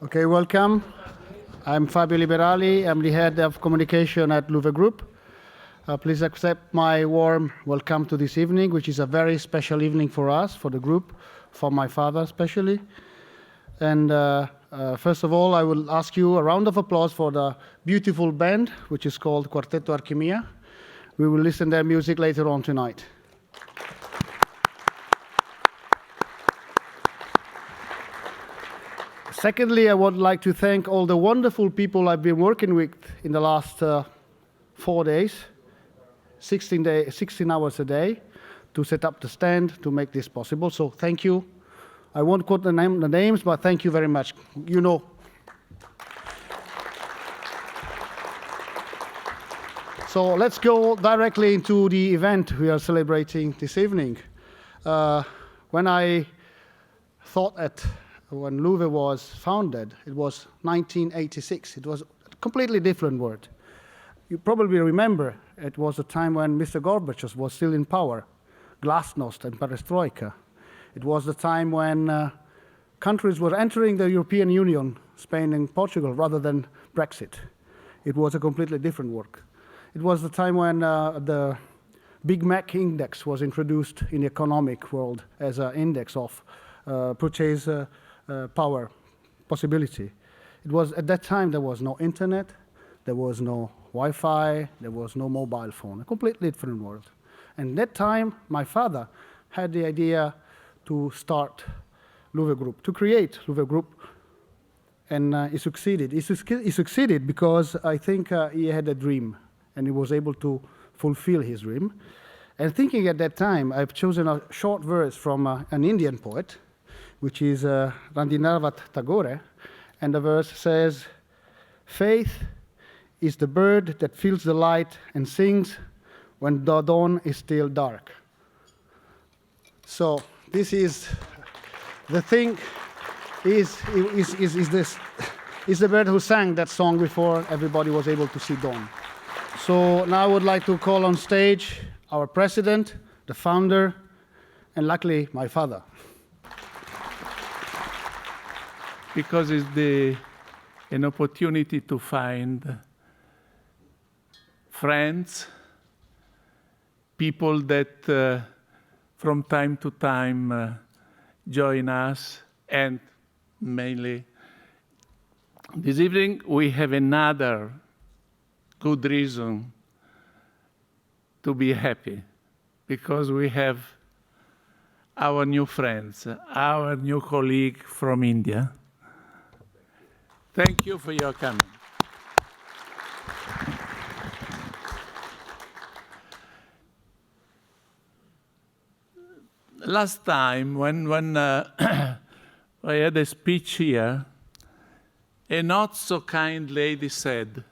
Okay, welcome. I'm Fabio Liberali. I'm the head of communication at Louvre Group. Please accept my warm welcome to this evening, which is a very special evening for us, for the group, for my father especially. And first of all, I will ask you a round of applause for the beautiful band, which is called Quartetto Archimia. We will listen to their music later on tonight. Secondly, I would like to thank all the wonderful people I've been working with in the last 4 days, 16 hours a day, to set up the stand, to make this possible. So thank you. I won't quote the names, but thank you very much. You know. So let's go directly into the event we are celebrating this evening. When I thought when Louvre was founded, it was 1986. It was a completely different world. You probably remember it was a time when Mr. Gorbachev was still in power, glasnost and perestroika. It was the time when countries were entering the European Union, Spain and Portugal, rather than Brexit. It was a completely different world. It was the time when the Big Mac index was introduced in the economic world as an index of purchase power possibility. It was at that time there was no internet, there was no Wi-Fi, there was no mobile phone, a completely different world. And that time, my father had the idea to start Louvre Group, to create Louvre Group, and he succeeded. He succeeded because I think he had a dream, and he was able to fulfill his dream. And thinking at that time, I've chosen a short verse from an Indian poet, which is Rabindranath Tagore, and the verse says, "Faith is the bird that feels the light and sings when the dawn is still dark." So this is the thing. Is the bird who sang that song before everybody was able to see dawn. So now I would like to call on stage our president, the founder, and luckily my father. Because it's an opportunity to find friends, people that from time to time join us, and mainly this evening we have another good reason to be happy, because we have our new friends, our new colleague from India. Thank you for your coming. Last time, when I had a speech here, a not so kind lady said,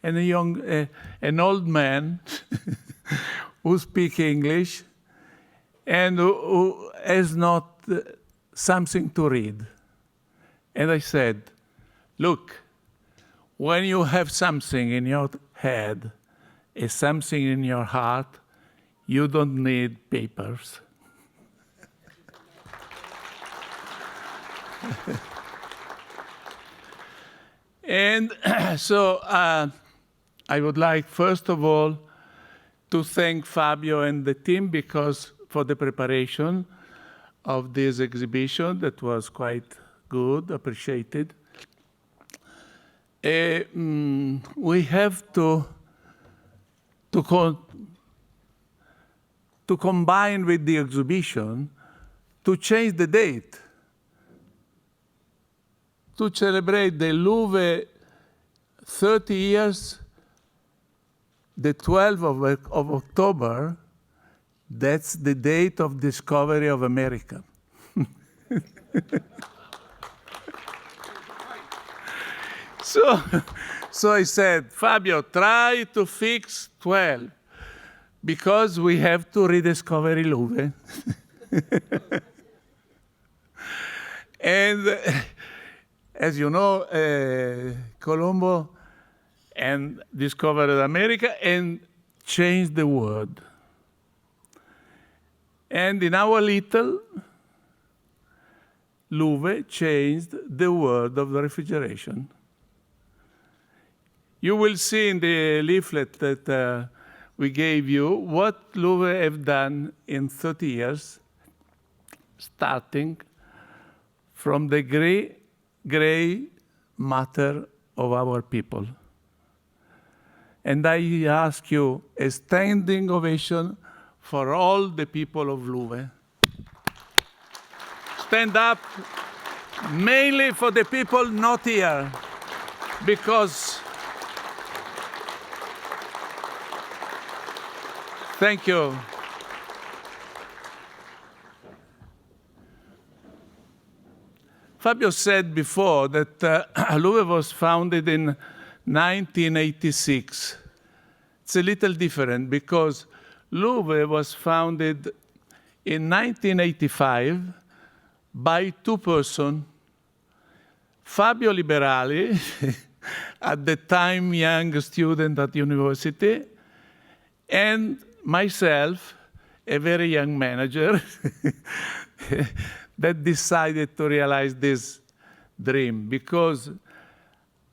an old man who speaks English and who has not something to read. And I said, look, when you have something in your head and something in your heart, you don't need papers. And so I would like, first of all, to thank Fabio and the team for the preparation of this exhibition that was quite good, appreciated. We have to combine with the exhibition to change the date, to celebrate the Louvre 30 years, the 12th of October. That's the date of discovery of America. So I said, Fabio, try to fix 12, because we have to rediscover Louvre. And as you know, Colombo discovered America and changed the world. And in our little Louvre changed the world of the refrigeration. You will see in the leaflet that we gave you what Louvre have done in 30 years, starting from the gray matter of our people. And I ask you a standing ovation for all the people of Louvre. Stand up, mainly for the people not here, because thank you. Fabio said before that Louvre was founded in 1986. It's a little different because Louvre was founded in 1985 by two persons, Fabio Liberali, at the time young student at university, and myself, a very young manager, that decided to realize this dream. Because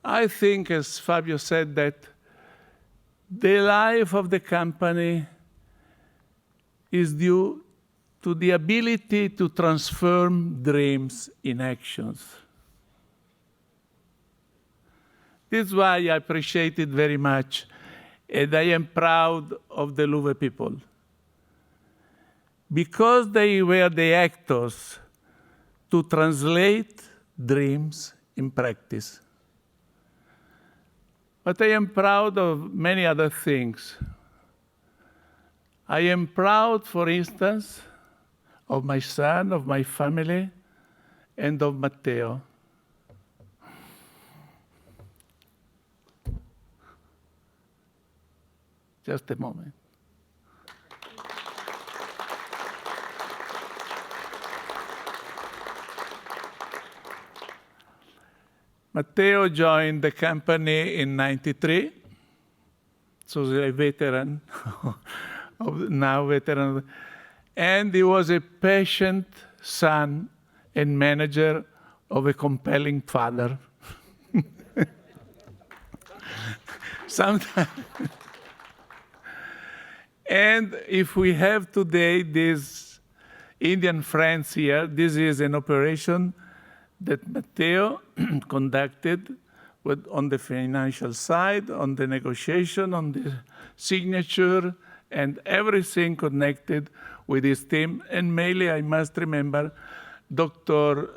I think, as Fabio said, that the life of the company is due to the ability to transform dreams in actions. This is why I appreciate it very much, and I am proud of the Louvre people. Because they were the actors to translate dreams in practice. But I am proud of many other things. I am proud, for instance, of my son, of my family, and of Matteo. Just a moment. Matteo joined the company in '93, so he's a veteran, now veteran, and he was a patient son and manager of a compelling father. Sometimes. And if we have today these Indian friends here, this is an operation that Matteo conducted on the financial side, on the negotiation, on the signature, and everything connected with his team. And mainly, I must remember Dr.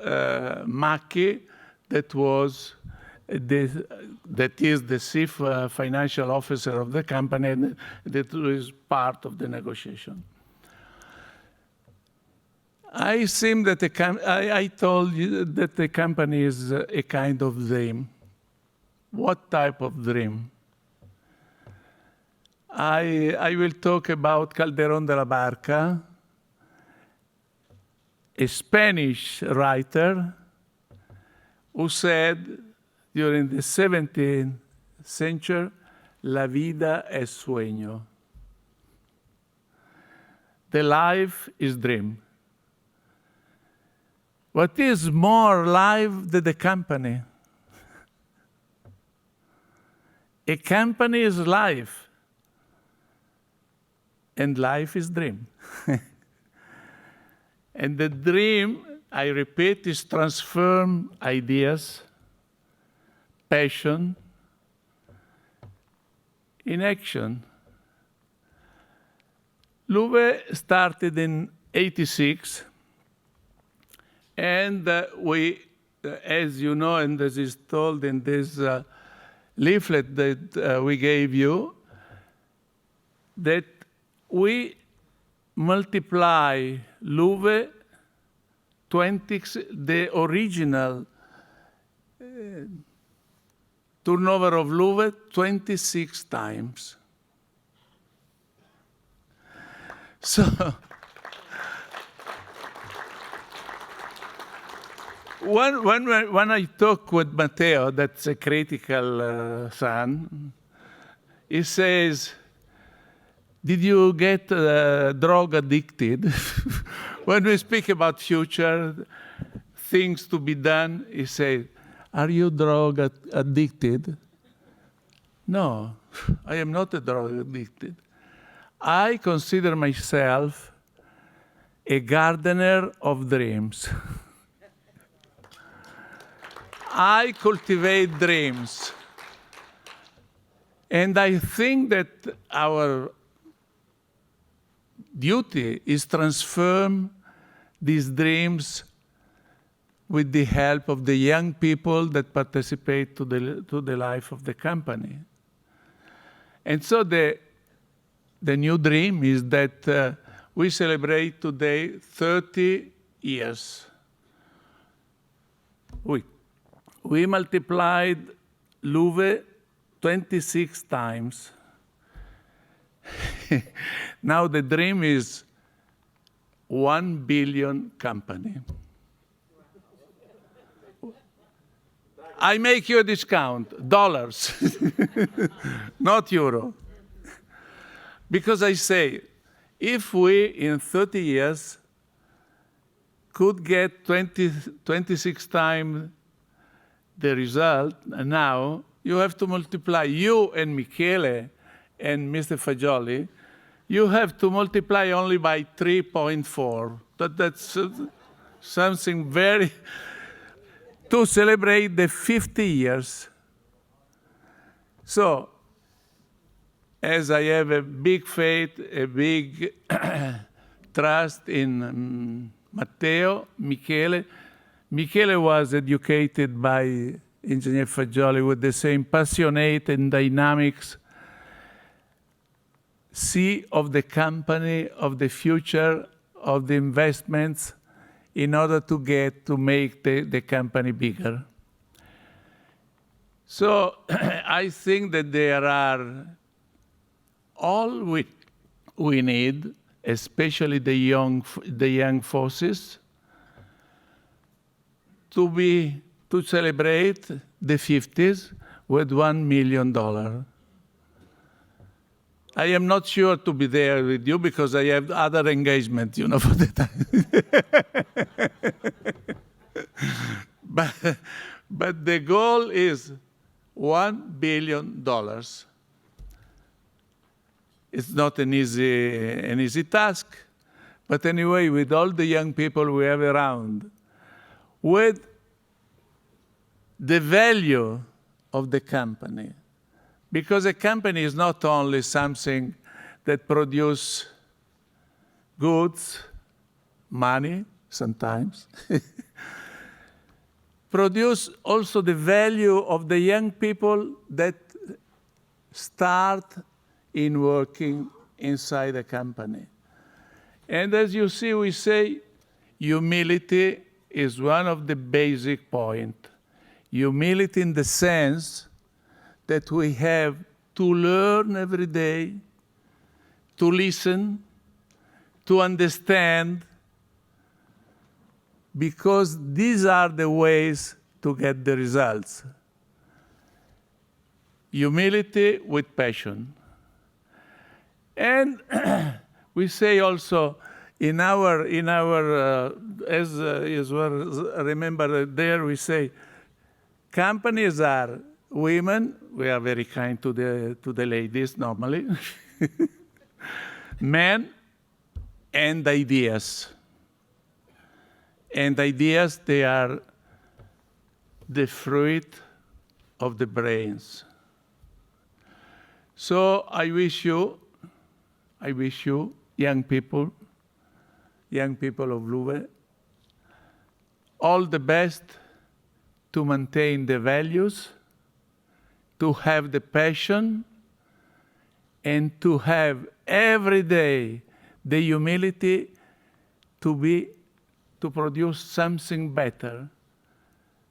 Macchi, that is the chief financial officer of the company, and that is part of the negotiation. I told you that the company is a kind of dream. What type of dream? I will talk about Calderón de la Barca, a Spanish writer who said during the 17th century, la vida es sueño. The life is dream. What is more life than the company? A company is life, and life is dream. And the dream, I repeat, is transform ideas, passion, in action. Louvre started in '86. And we, as you know, and as is told in this leaflet that we gave you, that we multiply Louvre the original turnover of Louvre 26 times. So, when I talk with Matteo, that's a critical son, he says, did you get drug addicted? When we speak about future, things to be done, he said, "Are you drug addicted?" No, I am not a drug addicted. I consider myself a gardener of dreams. I cultivate dreams. And I think that our duty is transform these dreams with the help of the young people that participate to the life of the company. And so the new dream is that we celebrate today 30 years. We multiplied Louvre 26 times. Now the dream is 1 billion company. I make you a discount, dollars, not euro. Because I say, if we in 30 years could get 26 times the result, now you have to multiply, you and Michele and Mr. Fagioli, you have to multiply only by 3.4. That's something very, to celebrate the 50 years. So, as I have a big faith, a big trust in Matteo, Michele. Michele was educated by Engineer Fagioli with the same passionate and dynamics see of the company, of the future, of the investments in order to make the company bigger. So I think that there are all we need, especially the young forces, to celebrate the 50s with $1 million. I am not sure to be there with you because I have other engagements, for the time. But the goal is $1 billion. It's not an easy task, but anyway, with all the young people we have around, with the value of the company, because a company is not only something that produces goods, money, sometimes, produce also the value of the young people that start in working inside a company. And as you see, we say humility is one of the basic points. Humility in the sense that we have to learn every day, to listen, to understand, because these are the ways to get the results. Humility with passion. And we say also in our as well remember there we say, companies are women. We are very kind to the ladies normally. Men and ideas. And ideas, they are the fruit of the brains. So I wish you, young people of Louvre, all the best to maintain the values, to have the passion, and to have every day the humility to produce something better,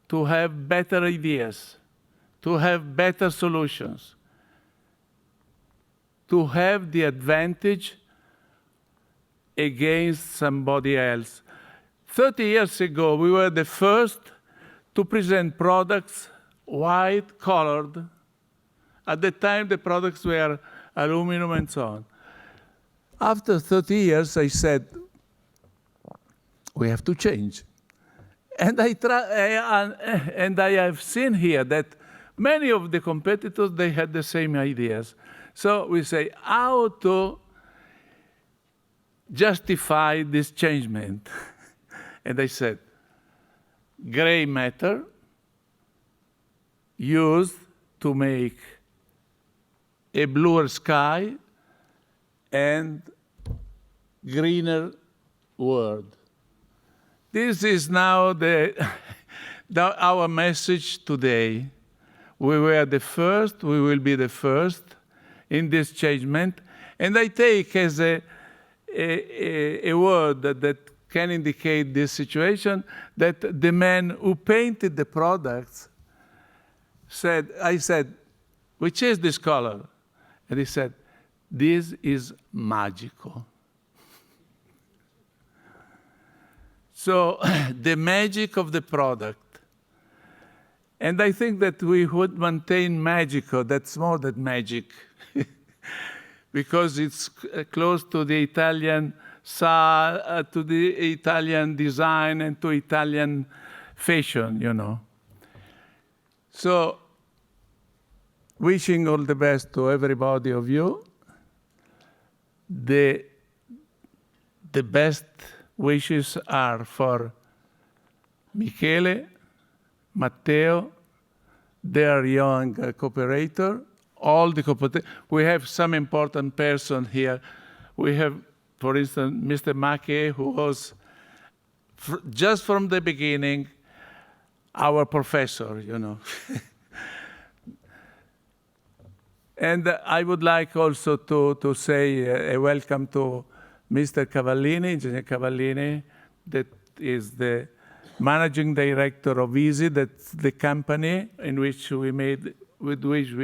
to have better ideas, to have better solutions, to have the advantage against somebody else. 30 years ago, we were the first to present products white-colored. At the time, the products were aluminum and so on. After 30 years, I said, we have to change. And and I have seen here that many of the competitors, they had the same ideas. So we say, how to justify this changement? And I said, gray matter used to make a bluer sky and greener world. This is now our message today. We were the first, we will be the first in this changement. And I take as a word that can indicate this situation that the man who painted the products I said, which is this color? And he said, this is magical. So the magic of the product. And I think that we would maintain magical, that's more than magic, because it's close to the Italian to the Italian design and to Italian fashion, you know. So, wishing all the best to everybody of you. The best wishes are for Michele, Matteo, their young cooperator, all the cooperators. We have some important person here. We have, for instance, Mr. Mackey, who was just from the beginning our professor, you know. And I would like also to say a welcome to Mr. Cavallini, Engineer Cavallini, that is the managing director of Easy, that's the company with which we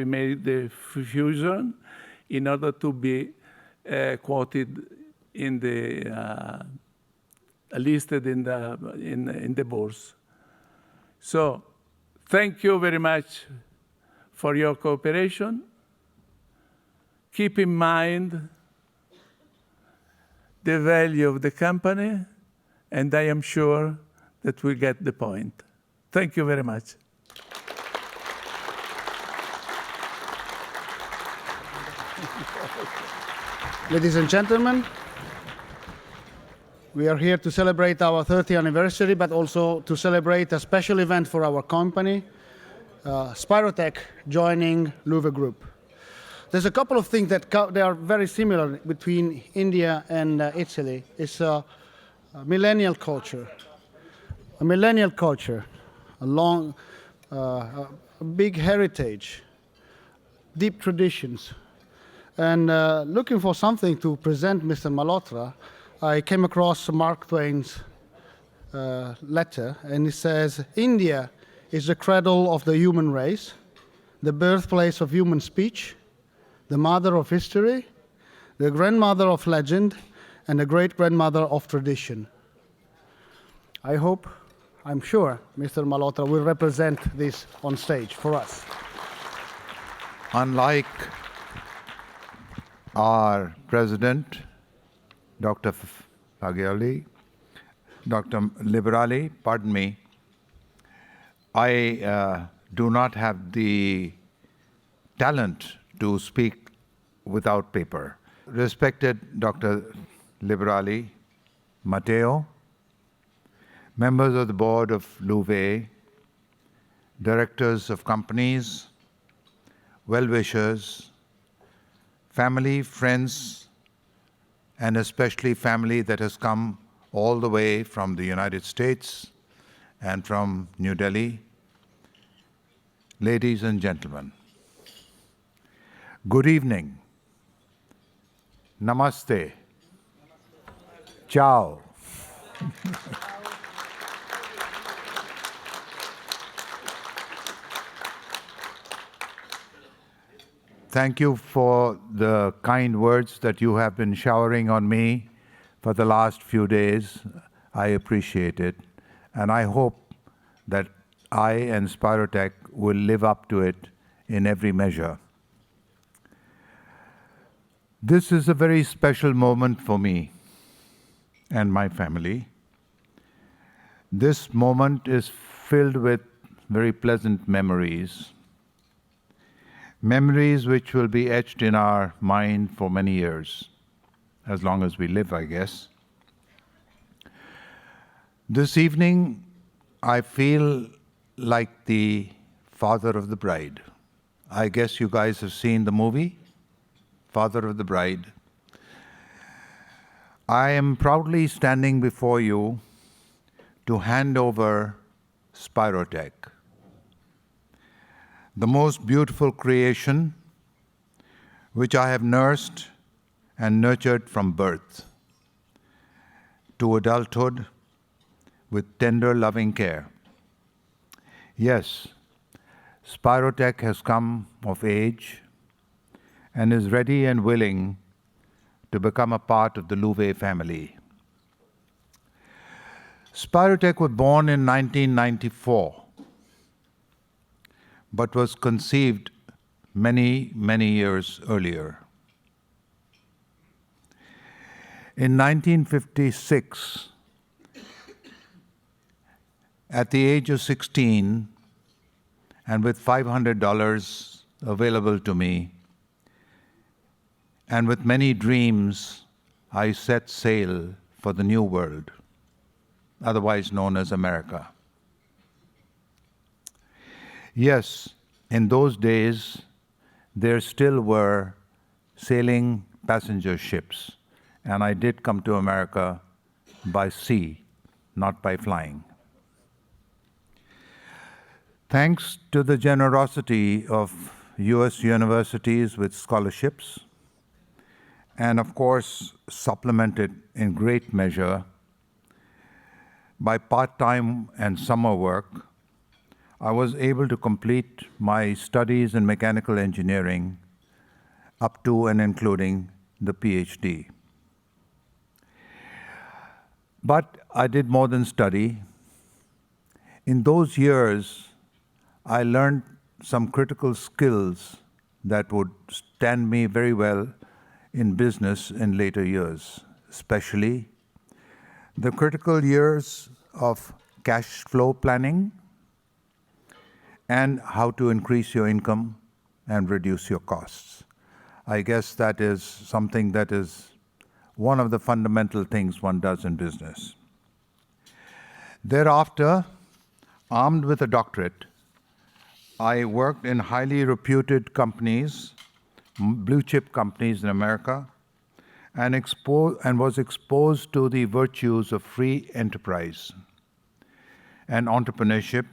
made the fusion in order to be quoted in the listed in the bourse. So, thank you very much for your cooperation. Keep in mind the value of the company, and I am sure that we'll get the point. Thank you very much. Ladies and gentlemen, we are here to celebrate our 30th anniversary, but also to celebrate a special event for our company, Spirotech joining Louvre Group. There's a couple of things that they are very similar between India and Italy. It's a millennial culture. A millennial culture, a big heritage, deep traditions. And looking for something to present Mr. Malhotra, I came across Mark Twain's letter, and it says, India is the cradle of the human race, the birthplace of human speech, the mother of history, the grandmother of legend, and the great-grandmother of tradition. I'm sure Mr. Malhotra will represent this on stage for us. Unlike our president, Dr. Fagioli, Dr. Liberali, pardon me, I do not have the talent to speak without paper. Respected Dr. Liberali, Matteo, members of the board of Louvre, directors of companies, well-wishers, family, friends, and especially family that has come all the way from the United States and from New Delhi. Ladies and gentlemen, good evening. Namaste. Ciao. Thank you for the kind words that you have been showering on me for the last few days. I appreciate it. And I hope that I and Spirotech will live up to it in every measure. This is a very special moment for me and my family. This moment is filled with very pleasant memories, memories which will be etched in our mind for many years, as long as we live, I guess. This evening, I feel like the father of the bride. I guess you guys have seen the movie, Father of the Bride. I am proudly standing before you to hand over Spirotech, the most beautiful creation which I have nursed and nurtured from birth to adulthood with tender, loving care. Yes, Spirotech has come of age and is ready and willing to become a part of the Louvet family. Spirotech was born in 1994, but was conceived many, many years earlier. In 1956, at the age of 16, and with $500 available to me, and with many dreams, I set sail for the New World, otherwise known as America. Yes, in those days, there still were sailing passenger ships, and I did come to America by sea, not by flying. Thanks to the generosity of US universities with scholarships, and of course supplemented in great measure by part-time and summer work, I was able to complete my studies in mechanical engineering up to and including the PhD. But I did more than study. In those years, I learned some critical skills that would stand me very well in business in later years, especially the critical years of cash flow planning and how to increase your income and reduce your costs. I guess that is something that is one of the fundamental things one does in business. Thereafter, armed with a doctorate, I worked in highly reputed companies, blue chip companies in America, and was exposed to the virtues of free enterprise and entrepreneurship,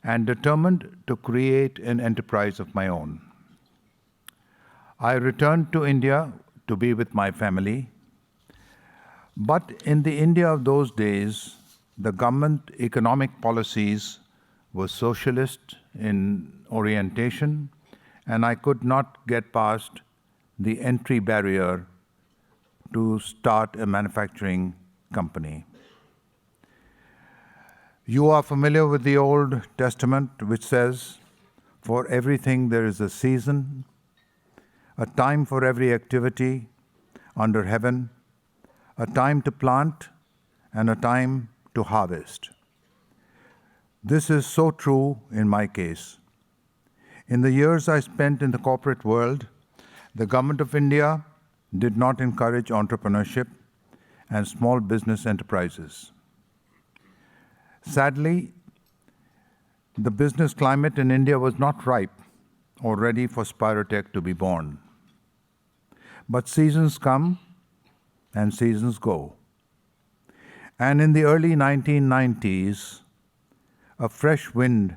and determined to create an enterprise of my own. I returned to India to be with my family, but in the India of those days, the government economic policies were socialist in orientation, and I could not get past the entry barrier to start a manufacturing company. You are familiar with the Old Testament, which says, "For everything there is a season, a time for every activity under heaven, a time to plant and a time to harvest." This is so true in my case. In the years I spent in the corporate world, the Government of India did not encourage entrepreneurship and small business enterprises. Sadly, the business climate in India was not ripe or ready for Spirotech to be born. But seasons come and seasons go. And in the early 1990s, a fresh wind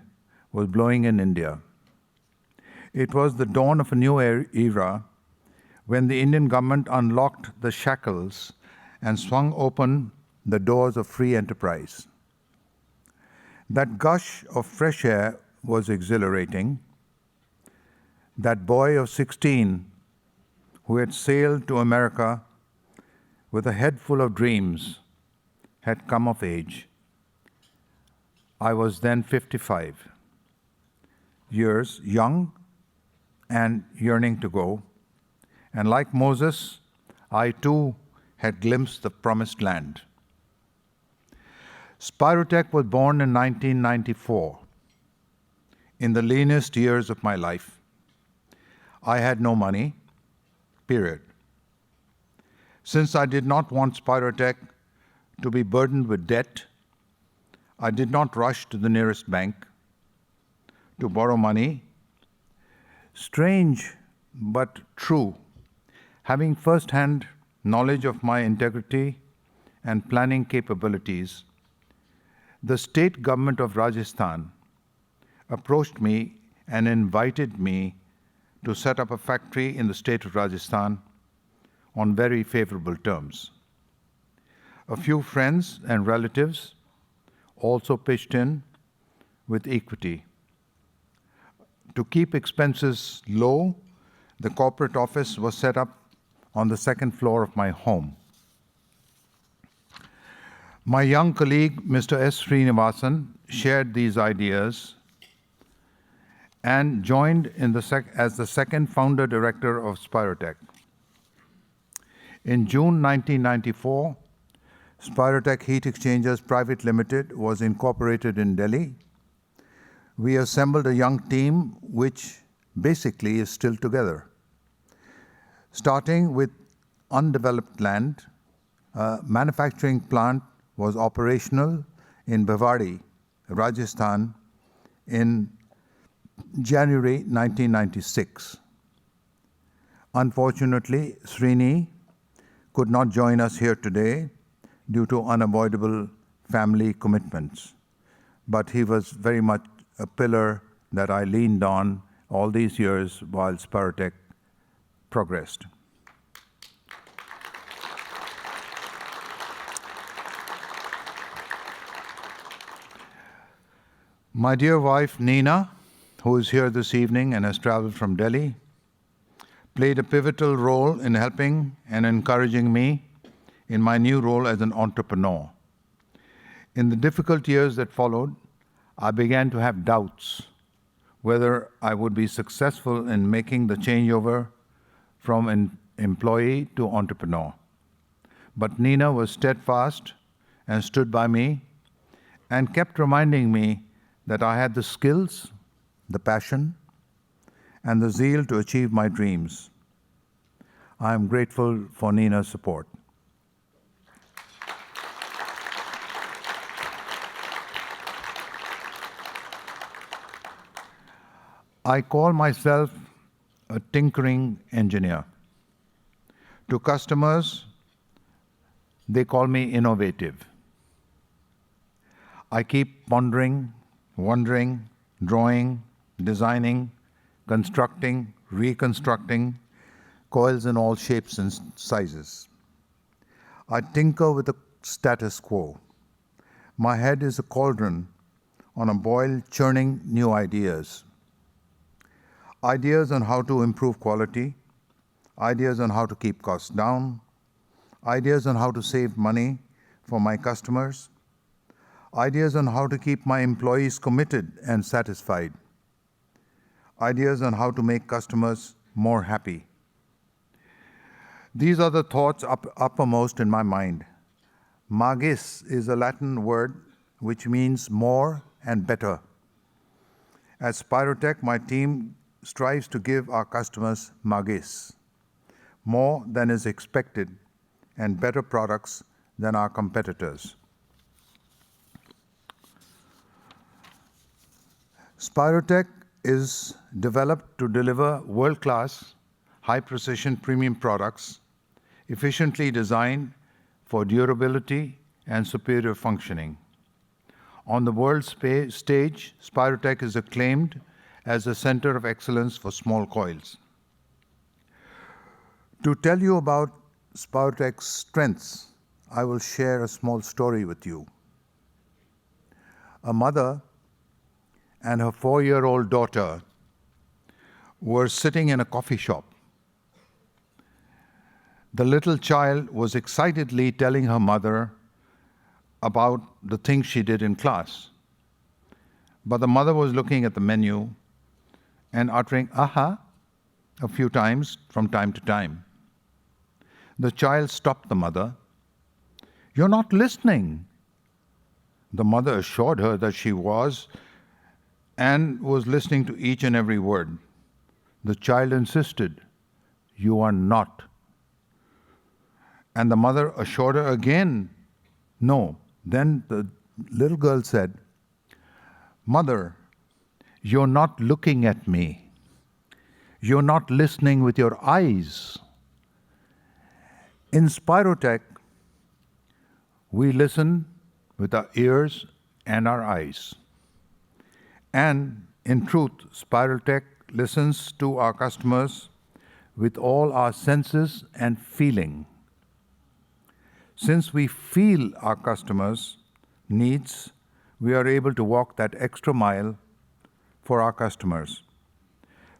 was blowing in India. It was the dawn of a new era when the Indian government unlocked the shackles and swung open the doors of free enterprise. That gush of fresh air was exhilarating. That boy of 16 who had sailed to America with a head full of dreams had come of age. I was then 55 years, young and yearning to go. And like Moses, I too had glimpsed the promised land. Spirotech was born in 1994, in the leanest years of my life. I had no money, period. Since I did not want Spirotech to be burdened with debt, I did not rush to the nearest bank to borrow money. Strange but true, having first-hand knowledge of my integrity and planning capabilities, the state government of Rajasthan approached me and invited me to set up a factory in the state of Rajasthan on very favorable terms. A few friends and relatives also pitched in with equity. To keep expenses low, the corporate office was set up on the second floor of my home. My young colleague, Mr. S. Srinivasan, shared these ideas and joined as the second founder director of Spirotech. In June 1994, Spirotech Heat Exchangers Private Limited was incorporated in Delhi. We assembled a young team which basically is still together. Starting with undeveloped land, a manufacturing plant was operational in Bhiwadi, Rajasthan in January 1996. Unfortunately, Srini could not join us here today due to unavoidable family commitments, but he was very much a pillar that I leaned on all these years while Spirotech progressed. My dear wife, Nina, who is here this evening and has traveled from Delhi, played a pivotal role in helping and encouraging me in my new role as an entrepreneur. In the difficult years that followed, I began to have doubts whether I would be successful in making the changeover from an employee to entrepreneur. But Nina was steadfast and stood by me and kept reminding me that I had the skills, the passion, and the zeal to achieve my dreams. I am grateful for Nina's support. I call myself a tinkering engineer. To customers, they call me innovative. I keep pondering, wondering, drawing, designing, constructing, reconstructing coils in all shapes and sizes. I tinker with the status quo. My head is a cauldron on a boil churning new ideas. Ideas on how to improve quality, ideas on how to keep costs down, ideas on how to save money for my customers, ideas on how to keep my employees committed and satisfied, ideas on how to make customers more happy. These are the thoughts uppermost in my mind. Magis is a Latin word which means more and better. At Spirotech, my team strives to give our customers magis, more than is expected, and better products than our competitors. Spirotech is developed to deliver world-class, high-precision premium products, efficiently designed for durability and superior functioning. On the world stage, Spirotech is acclaimed as a center of excellence for small coils. To tell you about Spirotech's strengths, I will share a small story with you. A mother and her 4-year-old daughter were sitting in a coffee shop. The little child was excitedly telling her mother about the things she did in class. But the mother was looking at the menu and uttering aha a few times from time to time. The child stopped the mother. "You're not listening. The mother assured her that she was and was listening to each and every word. The child insisted, "You are not." And the mother assured her again, "No." Then the little girl said, "Mother, you're not looking at me. You're not listening with your eyes." In Spirotech, we listen with our ears and our eyes. And in truth, Spirotech listens to our customers with all our senses and feeling. Since we feel our customers' needs, we are able to walk that extra mile for our customers.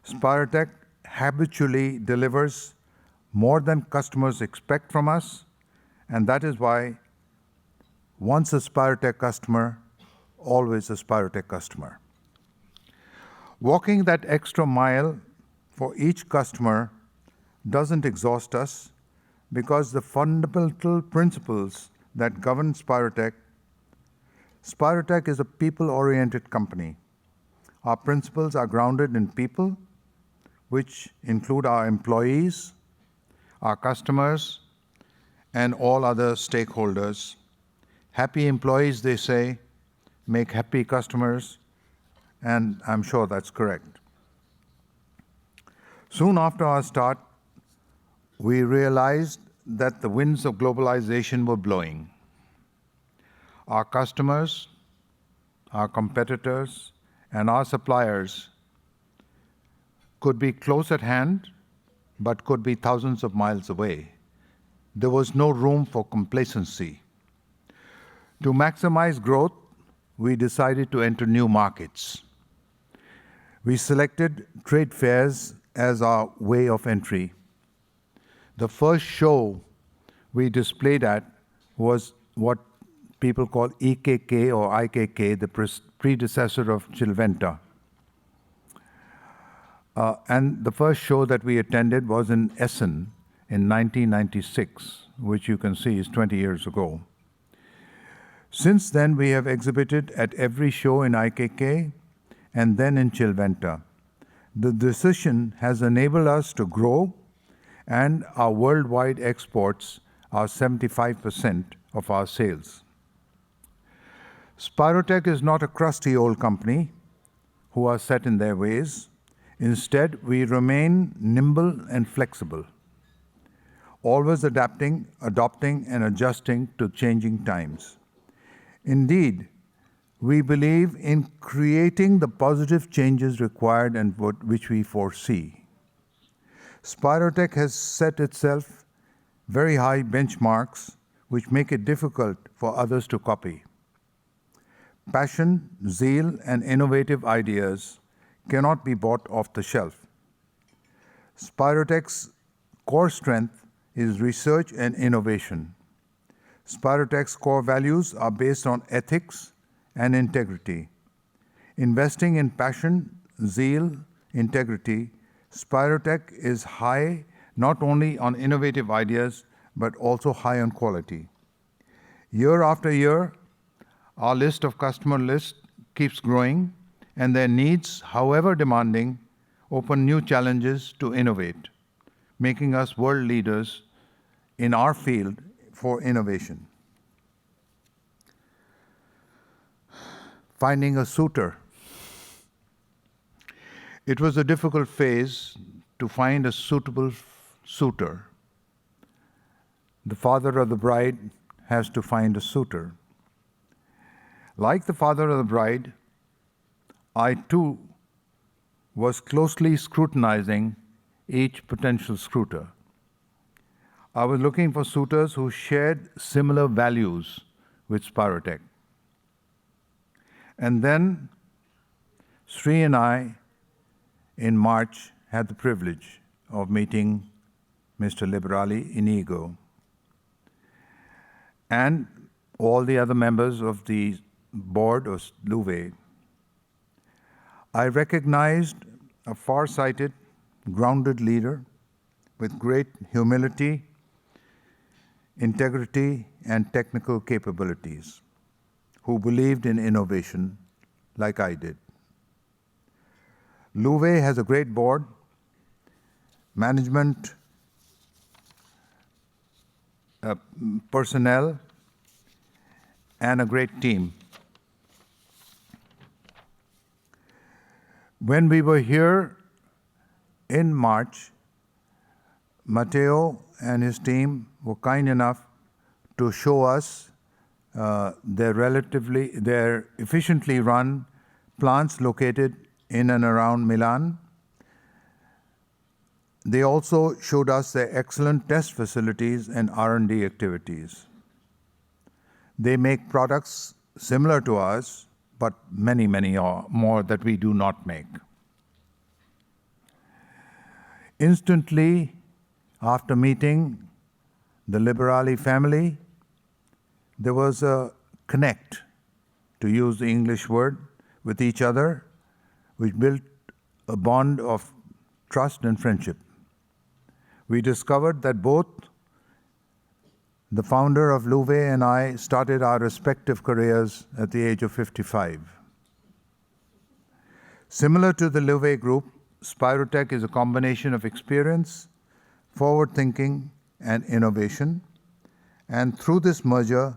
Spirotech habitually delivers more than customers expect from us, and that is why once a Spirotech customer, always a Spirotech customer. Walking that extra mile for each customer doesn't exhaust us because the fundamental principles that govern Spirotech is a people-oriented company. Our principles are grounded in people, which include our employees, our customers, and all other stakeholders. Happy employees, they say, make happy customers, and I'm sure that's correct. Soon after our start, we realized that the winds of globalization were blowing. Our customers, our competitors, and our suppliers could be close at hand, but could be thousands of miles away. There was no room for complacency. To maximize growth, we decided to enter new markets. We selected trade fairs as our way of entry. The first show we displayed at was what people call EKK or IKK, the predecessor of Chillventa. And the first show that we attended was in Essen in 1996, which you can see is 20 years ago. Since then, we have exhibited at every show in IKK and then in Chillventa. The decision has enabled us to grow, and our worldwide exports are 75% of our sales. Spirotech is not a crusty old company who are set in their ways. Instead, we remain nimble and flexible, always adapting, adopting, and adjusting to changing times. Indeed, we believe in creating the positive changes required and which we foresee. Spirotech has set itself very high benchmarks which make it difficult for others to copy. Passion, zeal, and innovative ideas cannot be bought off the shelf. Spirotech's core strength is research and innovation. Spirotech's core values are based on ethics and integrity. Investing in passion, zeal, integrity, Spirotech is high not only on innovative ideas, but also high on quality. Year after year, our list of customer list keeps growing, and their needs, however demanding, open new challenges to innovate, making us world leaders in our field for innovation. Finding a suitor. It was a difficult phase to find a suitable suitor. The father of the bride has to find a suitor. Like the father of the bride, I too was closely scrutinizing each potential suitor. I was looking for suitors who shared similar values with Spirotech. And then Sri and I, in March, had the privilege of meeting Mr. Liberali Inigo and all the other members of the board of Louvet. I recognized a far-sighted, grounded leader with great humility, integrity, and technical capabilities. who believed in innovation like I did. Louvet has a great board, management, personnel, and a great team. When we were here in March, Matteo and his team were kind enough to show us their efficiently run plants located in and around Milan. They also showed us their excellent test facilities and R&D activities. They make products similar to ours, but many, many more that we do not make. Instantly, after meeting the Liberali family, there was a connect, to use the English word, with each other, which built a bond of trust and friendship. We discovered that both the founder of Louvet and I started our respective careers at the age of 55. Similar to the Louvet Group, Spirotech is a combination of experience, forward thinking, and innovation. And through this merger,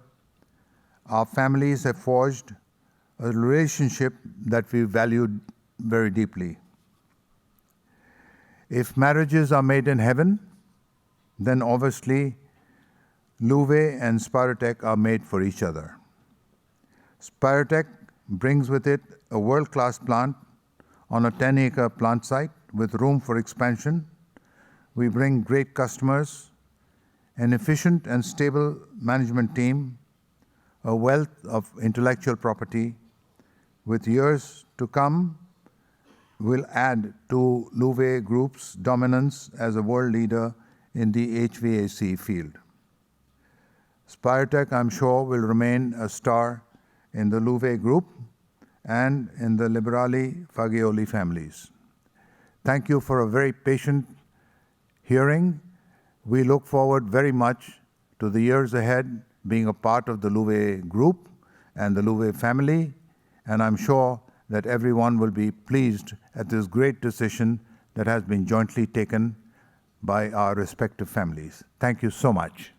our families have forged a relationship that we valued very deeply. If marriages are made in heaven, then obviously Louvet and Spirotech are made for each other. Spirotech brings with it a world-class plant on a 10-acre plant site with room for expansion. We bring great customers, an efficient and stable management team, a wealth of intellectual property. With years to come, will add to Louvet Group's dominance as a world leader in the HVAC field. Spirotech, I'm sure, will remain a star in the Louvet Group and in the Liberali Fagioli families. Thank you for a very patient hearing. We look forward very much to the years ahead being a part of the Louvet Group and the Louvet family, and I'm sure that everyone will be pleased at this great decision that has been jointly taken by our respective families. Thank you so much.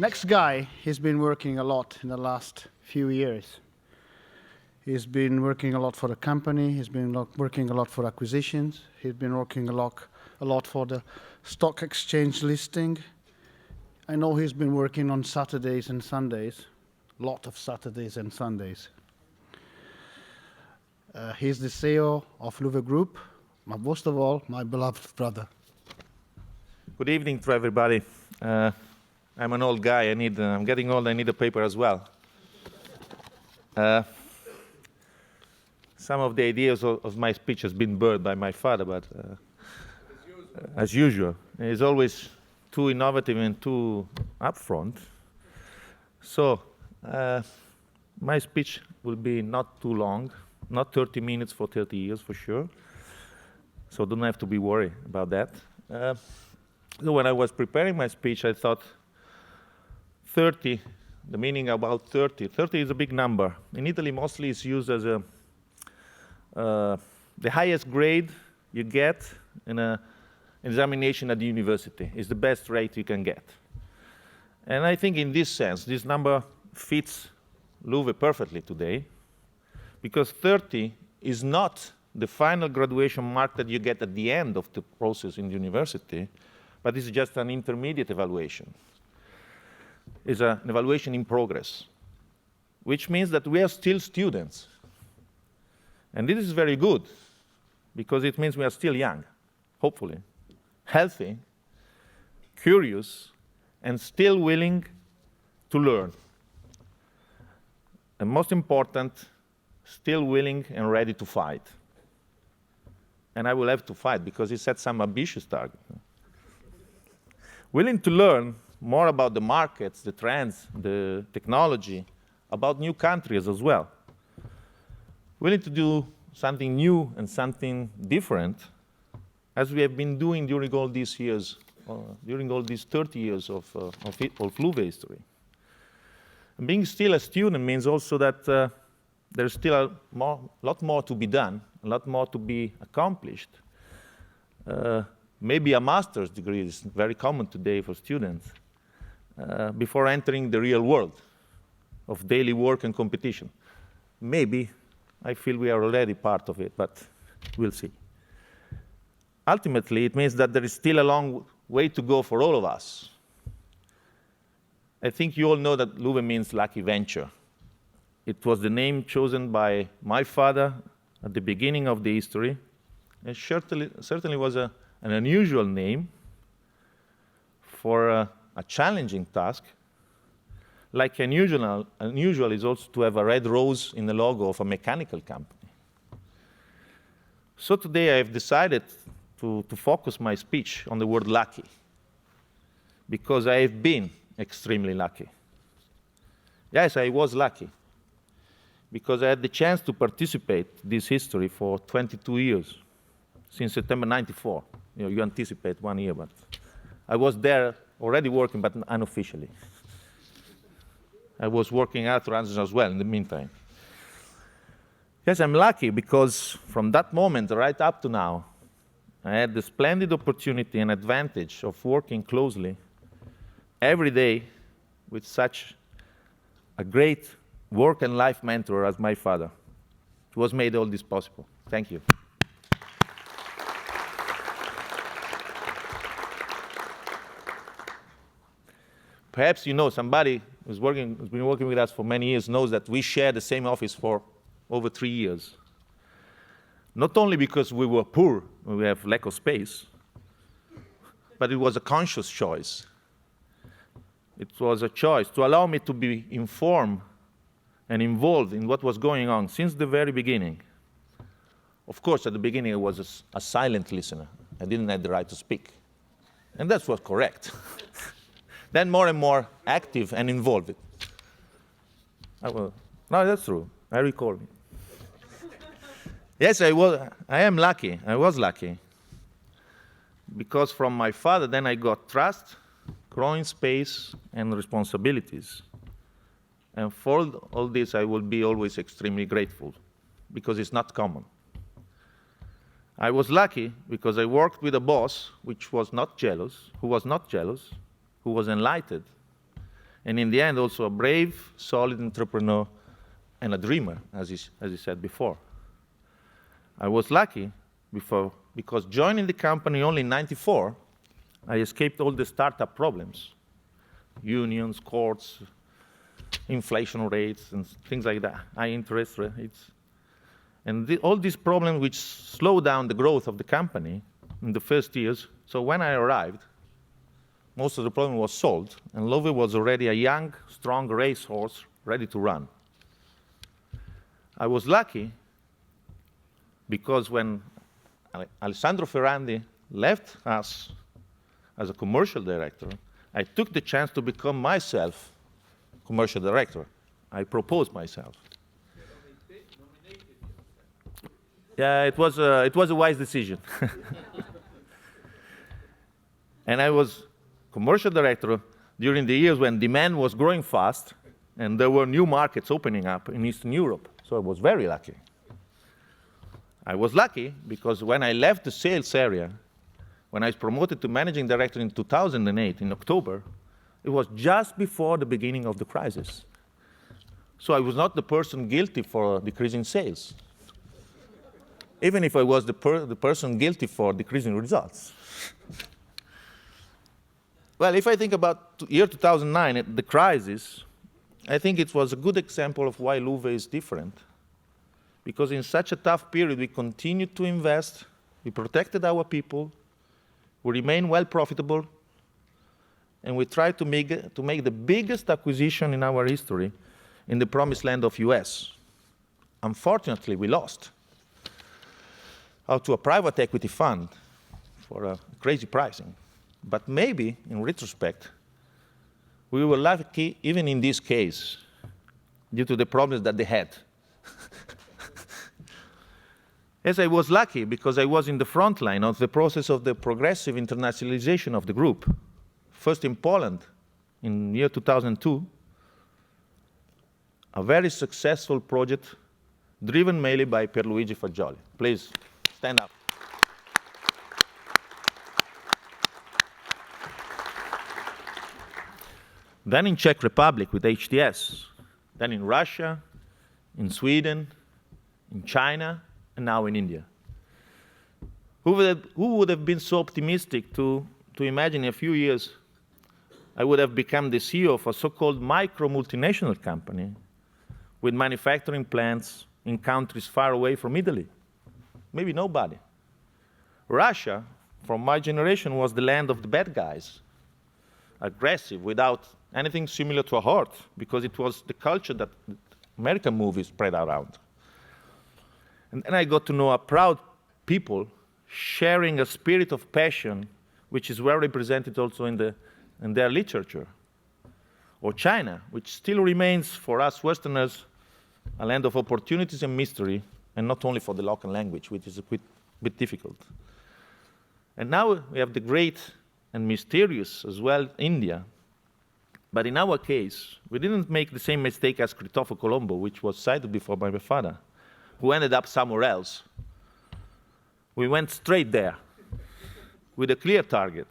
Next guy, he's been working a lot in the last few years. He's been working a lot for the company. He's been working a lot for acquisitions. He's been working a lot for the stock exchange listing. I know he's been working on Saturdays and Sundays, a lot of Saturdays and Sundays. He's the CEO of Louvet Group, but most of all, my beloved brother. Good evening to everybody. I'm an old guy. I'm getting old. I need a paper as well. Some of the ideas of my speech has been burned by my father, but as usual, he's always too innovative and too upfront. So my speech will be not too long, not 30 minutes for 30 years for sure. So don't have to be worried about that. So when I was preparing my speech, I thought 30, the meaning about 30. 30 is a big number. In Italy, mostly it's used as the highest grade you get in an examination at the university. It's the best rate you can get. And I think in this sense, this number fits Louvet perfectly today. because 30 is not the final graduation mark that you get at the end of the process in the university, but it's just an intermediate evaluation. It's an evaluation in progress, which means that we are still students. And this is very good, because it means we are still young, hopefully, healthy, curious, and still willing to learn. And most important, still willing and ready to fight. And I will have to fight, because he set some ambitious target. Willing to learn more about the markets, the trends, the technology, about new countries as well. Willing to do something new and something different, as we have been doing during all these years, during all these 30 years of Louvre history. And being still a student means also that there's still a lot more to be done, a lot more to be accomplished. Maybe a master's degree is very common today for students before entering the real world of daily work and competition. Maybe. I feel we are already part of it, but we'll see. Ultimately, it means that there is still a long way to go for all of us. I think you all know that Louvre means lucky venture. It was the name chosen by my father at the beginning of the history. It certainly was an unusual name for a challenging task. Like unusual is also to have a red rose in the logo of a mechanical company. So today I have decided to focus my speech on the word lucky, because I have been extremely lucky. Yes, I was lucky, because I had the chance to participate in this history for 22 years, since September 94. You anticipate 1 year, but I was there already working, but unofficially. I was working at Arthur Andersen as well in the meantime. Yes, I'm lucky because from that moment right up to now, I had the splendid opportunity and advantage of working closely every day with such a great work and life mentor as my father, who has made all this possible. Thank you. Perhaps you know somebody who's been working with us for many years knows that we share the same office for over 3 years. Not only because we were poor, we have lack of space, but it was a conscious choice. It was a choice to allow me to be informed and involved in what was going on since the very beginning. Of course, at the beginning, I was a silent listener. I didn't have the right to speak. And that was correct. Then more and more active and involved. No, that's true. I recall it. Yes, I am lucky. I was lucky. Because from my father, then I got trust, growing space, and responsibilities. And for all this, I will be always extremely grateful, because it's not common. I was lucky because I worked with a boss who was not jealous, who was enlightened, and in the end also a brave, solid entrepreneur and a dreamer, as he said before. I was lucky because joining the company only in '94, I escaped all the startup problems, unions, courts, inflation rates, and things like that, high interest rates. And all these problems which slowed down the growth of the company in the first years. So when I arrived, most of the problem was solved, and Louvre was already a young, strong racehorse ready to run. I was lucky because when Alessandro Ferrandi left us as a commercial director, I took the chance to become myself commercial director. I proposed myself. Yeah, it was a wise decision. And I was commercial director during the years when demand was growing fast and there were new markets opening up in Eastern Europe. So I was very lucky. I was lucky because when I left the sales area, when I was promoted to managing director in 2008, in October, it was just before the beginning of the crisis. So I was not the person guilty for decreasing sales, even if I was the person guilty for decreasing results. Well, if I think about year 2009, the crisis, I think it was a good example of why Louvre is different. Because in such a tough period, we continued to invest, we protected our people, we remained well profitable, and we tried to make the biggest acquisition in our history in the promised land of US. Unfortunately, we lost out to a private equity fund for a crazy pricing. But maybe, in retrospect, we were lucky even in this case due to the problems that they had. Yes, I was lucky because I was in the front line of the process of the progressive internationalization of the group. First in Poland in year 2002, a very successful project driven mainly by Pierluigi Fagioli. Please, stand up. Then in Czech Republic with HTS, then in Russia, in Sweden, in China, and now in India. Who would have been so optimistic to imagine in a few years I would have become the CEO of a so-called micro multinational company with manufacturing plants in countries far away from Italy? Maybe nobody. Russia, from my generation, was the land of the bad guys, aggressive, without anything similar to a horde, because it was the culture that American movies spread around. And then I got to know a proud people sharing a spirit of passion, which is well represented also in their literature. Or China, which still remains for us Westerners a land of opportunities and mystery, and not only for the local language, which is a bit difficult. And now we have the great and mysterious as well India. But in our case, we didn't make the same mistake as Cristoforo Colombo, which was cited before by my father, who ended up somewhere else. We went straight there with a clear target.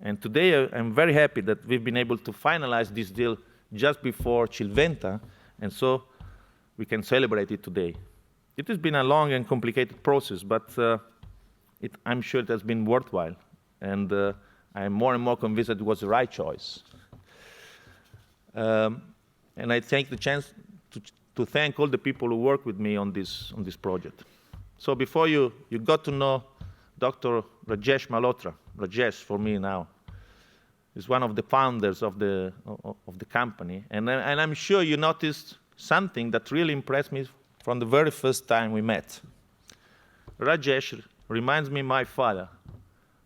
And today I'm very happy that we've been able to finalize this deal just before Chillventa, and so we can celebrate it today. It has been a long and complicated process, but I'm sure it has been worthwhile. And I'm more and more convinced that it was the right choice. And I take the chance to thank all the people who work with me on this project. So before you got to know Dr. Rajesh Malhotra. Rajesh, for me now, is one of the founders of the company. And I'm sure you noticed something that really impressed me from the very first time we met. Rajesh reminds me of my father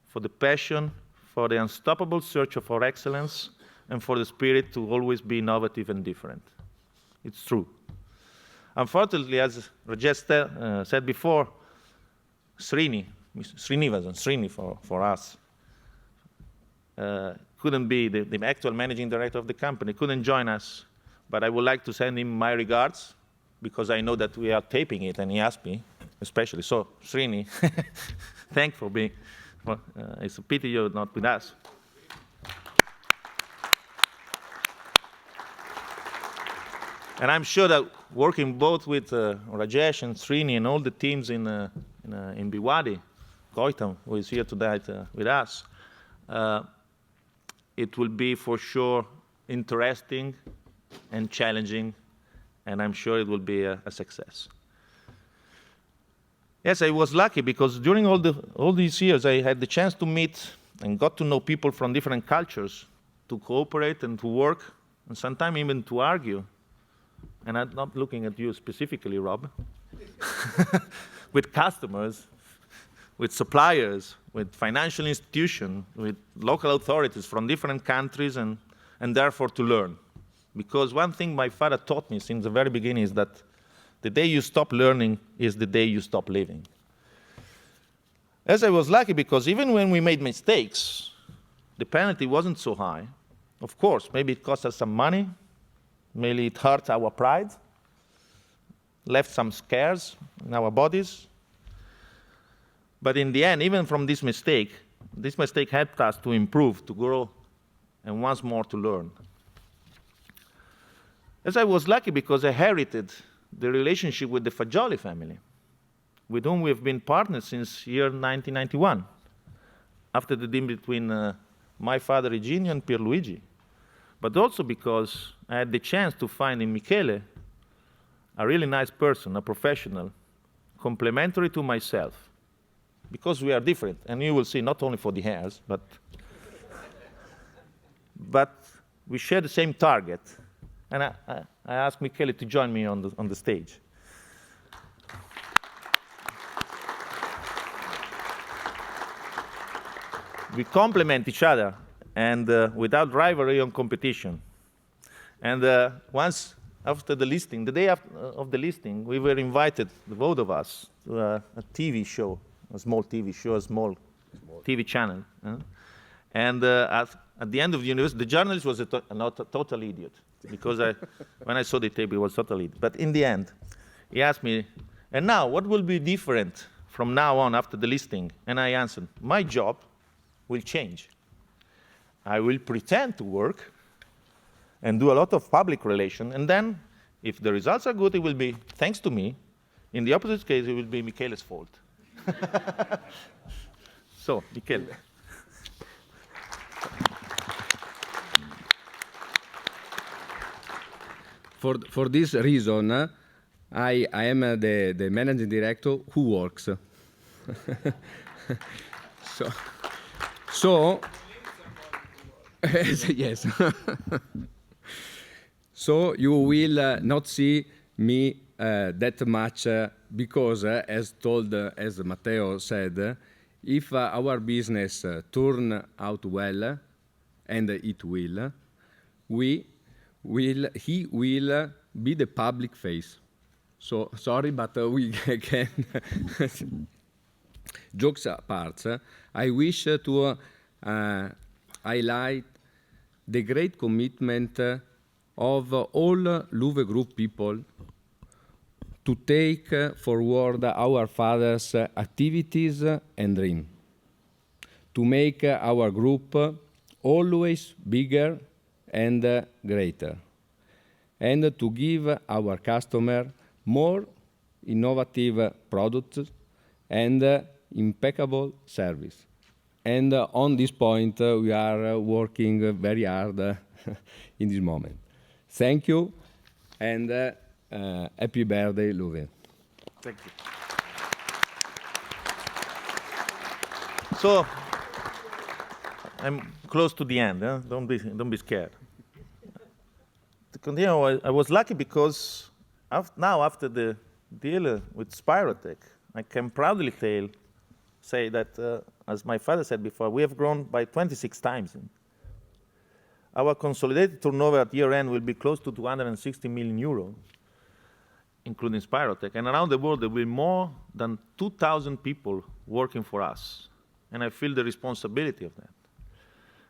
for the passion, for the unstoppable search for excellence, and for the spirit to always be innovative and different. It's true. Unfortunately, as Rajesh said before, Srini for us, couldn't be the actual managing director of the company, couldn't join us. But I would like to send him my regards, because I know that we are taping it, and he asked me, especially. So, Srini, thanks for being, it's a pity you're not with us. And I'm sure that working both with Rajesh and Srini and all the teams in Biwadi, Gautam, who is here tonight with us, it will be for sure interesting and challenging, and I'm sure it will be a success. Yes, I was lucky because during all these years I had the chance to meet and got to know people from different cultures, to cooperate and to work, and sometimes even to argue. And I'm not looking at you specifically, Rob, with customers, with suppliers, with financial institutions, with local authorities from different countries, and therefore to learn. Because one thing my father taught me since the very beginning is that the day you stop learning is the day you stop living. As I was lucky because even when we made mistakes, the penalty wasn't so high. Of course, maybe it cost us some money, maybe it hurt our pride, left some scars in our bodies. But in the end, even from this mistake helped us to improve, to grow, and once more to learn. As I was lucky because I inherited the relationship with the Fagioli family, with whom we have been partners since year 1991, after the deal between my father Eugenio and Pierluigi, but also because I had the chance to find in Michele a really nice person, a professional, complementary to myself, because we are different, and you will see not only for the hairs, but we share the same target. And I asked Michele to join me on the stage. We complement each other, and without rivalry or competition. And once after the listing, the day of the listing, we were invited, the both of us, to a TV show, a small TV show, a small TV channel. And at the end of the university, the journalist was a total idiot, because when I saw the tape, he was totally idiot. But in the end, he asked me, and now, what will be different from now on after the listing? And I answered, my job will change. I will pretend to work and do a lot of public relation, and then, if the results are good, it will be thanks to me. In the opposite case, it will be Michele's fault. So, Michele. For this reason, I am the managing director who works. So yes. So you will not see me that much because, as Matteo said, if our business turn out well, and it will, he will be the public face. So sorry, but we can. Jokes apart, I wish to highlight the great commitment of all Luve Group people to take forward our father's activities and dream, to make our group always bigger and greater, and to give our customer more innovative products and impeccable service. And on this point, we are working very hard in this moment. Thank you, and happy birthday, Luve. Thank you. So, I'm close to the end. Huh? Don't be scared. To continue, I was lucky because now, after the deal with Spirotech, I can proudly say that, as my father said before, we have grown by 26 times. Our consolidated turnover at year end will be close to 260 million euro, including Spirotech. And around the world, there will be more than 2,000 people working for us. And I feel the responsibility of that.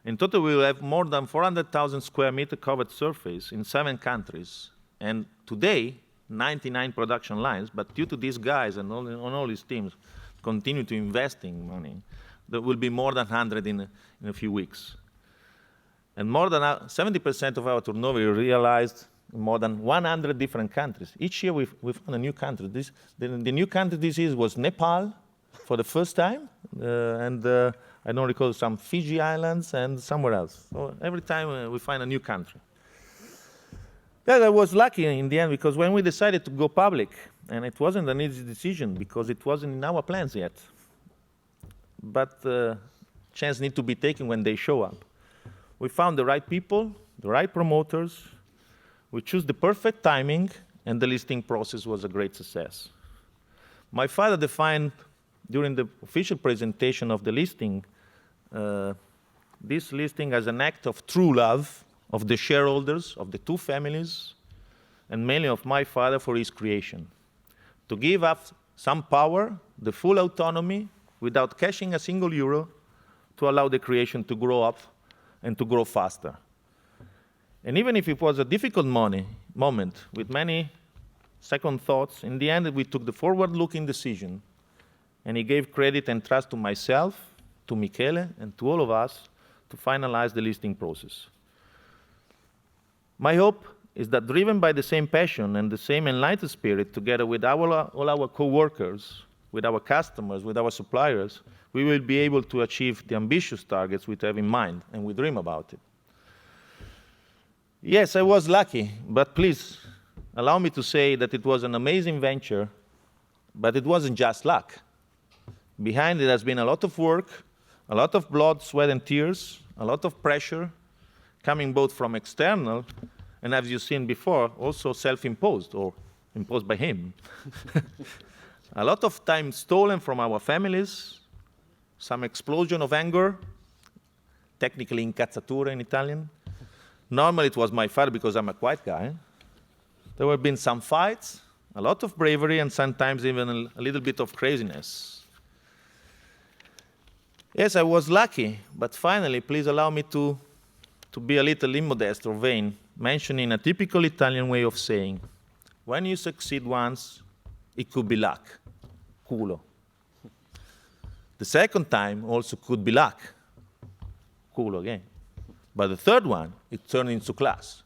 In total, we will have more than 400,000 square meter covered surface in 7 countries. And today, 99 production lines, but due to these guys and on all these teams continue to investing money, there will be more than 100 in a few weeks. And more than 70% of our turnover is realized in more than 100 different countries. Each year we found a new country. The new country this year was Nepal for the first time, and I don't recall, some Fiji Islands and somewhere else. So every time we find a new country. Yeah, I was lucky in the end, because when we decided to go public, and it wasn't an easy decision because it wasn't in our plans yet, but chance need to be taken when they show up. We found the right people, the right promoters, we chose the perfect timing, and the listing process was a great success. My father defined during the official presentation of the listing, this listing as an act of true love of the shareholders, of the two families, and mainly of my father for his creation. To give up some power, the full autonomy, without cashing a single euro, to allow the creation to grow up and to grow faster. And even if it was a difficult moment, with many second thoughts, in the end we took the forward-looking decision, and he gave credit and trust to myself, to Michele, and to all of us to finalize the listing process. My hope is that driven by the same passion and the same enlightened spirit, together with all our co-workers, with our customers, with our suppliers, we will be able to achieve the ambitious targets we have in mind, and we dream about it. Yes, I was lucky, but please allow me to say that it was an amazing venture, but it wasn't just luck. Behind it has been a lot of work, a lot of blood, sweat, and tears, a lot of pressure, coming both from external and, as you've seen before, also self-imposed or imposed by him. A lot of time stolen from our families, some explosion of anger, technically incazzatura in Italian. Normally it was my father because I'm a quiet guy. There have been some fights, a lot of bravery, and sometimes even a little bit of craziness. Yes, I was lucky, but finally, please allow me to be a little immodest or vain, mentioning a typical Italian way of saying, when you succeed once, it could be luck, culo. The second time also could be luck, culo again. But the third one, it turned into classe.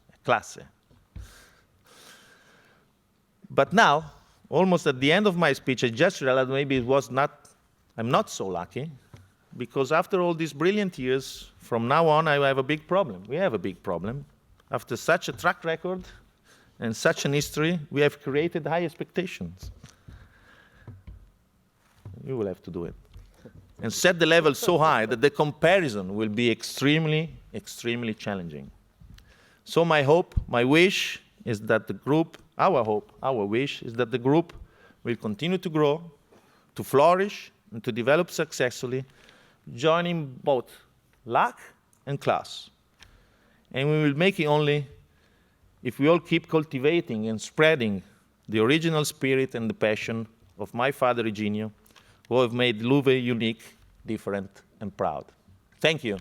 But now, almost at the end of my speech, I just realized maybe I'm not so lucky, because after all these brilliant years, from now on, I have a big problem. We have a big problem. After such a track record and such an history, we have created high expectations. You will have to do it. And set the level so high that the comparison will be extremely, extremely challenging. So my hope, my wish is that the group, our hope, our wish is that the group will continue to grow, to flourish, and to develop successfully, joining both luck and class. And we will make it only if we all keep cultivating and spreading the original spirit and the passion of my father, Eugenio, who have made Louvre unique, different, and proud. Thank you.